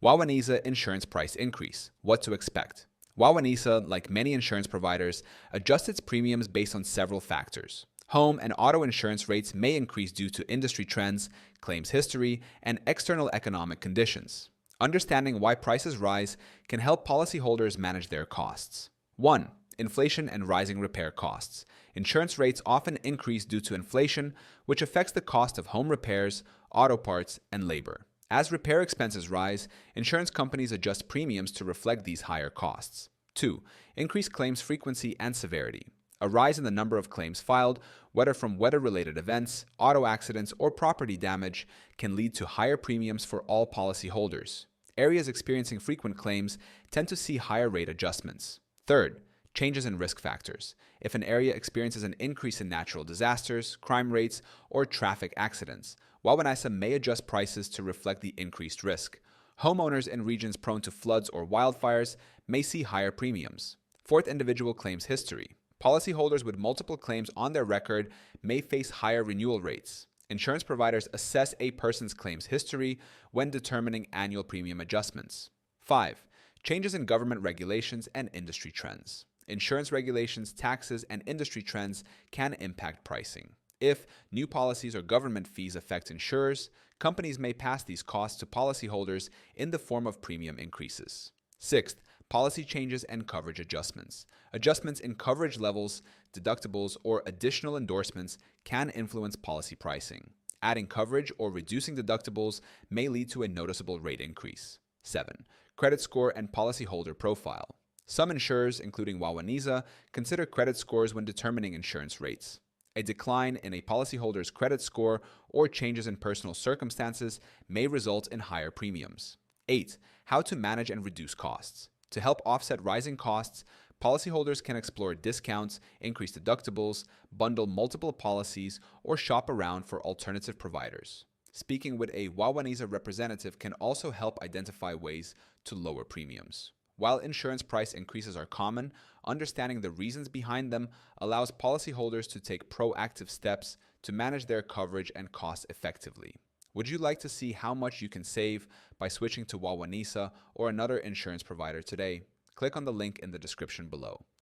Wawanesa Insurance Price Increase. What to expect. Wawanesa, like many insurance providers, adjusts its premiums based on several factors. Home and auto insurance rates may increase due to industry trends, claims history, and external economic conditions. Understanding why prices rise can help policyholders manage their costs. 1. Inflation and rising repair costs. Insurance rates often increase due to inflation, which affects the cost of home repairs, auto parts, and labor. As repair expenses rise, insurance companies adjust premiums to reflect these higher costs. 2. Increased claims frequency and severity. A rise in the number of claims filed, whether from weather-related events, auto accidents, or property damage, can lead to higher premiums for all policyholders. Areas experiencing frequent claims tend to see higher rate adjustments. 3rd, changes in risk factors. If an area experiences an increase in natural disasters, crime rates, or traffic accidents, Wawanesa may adjust prices to reflect the increased risk. Homeowners in regions prone to floods or wildfires may see higher premiums. 4th, individual claims history. Policyholders with multiple claims on their record may face higher renewal rates. Insurance providers assess a person's claims history when determining annual premium adjustments. 5. Changes in government regulations and industry trends. Insurance regulations, taxes, and industry trends can impact pricing. If new policies or government fees affect insurers, companies may pass these costs to policyholders in the form of premium increases. 6th, policy changes and coverage adjustments. Adjustments in coverage levels, deductibles, or additional endorsements can influence policy pricing. Adding coverage or reducing deductibles may lead to a noticeable rate increase. 7. Credit score and policyholder profile. Some insurers, including Wawanesa, consider credit scores when determining insurance rates. A decline in a policyholder's credit score or changes in personal circumstances may result in higher premiums. 8. How to manage and reduce costs. To help offset rising costs, policyholders can explore discounts, increase deductibles, bundle multiple policies, or shop around for alternative providers. Speaking with a Wawanesa representative can also help identify ways to lower premiums. While insurance price increases are common, understanding the reasons behind them allows policyholders to take proactive steps to manage their coverage and costs effectively. Would you like to see how much you can save by switching to Wawanesa or another insurance provider today? Click on the link in the description below.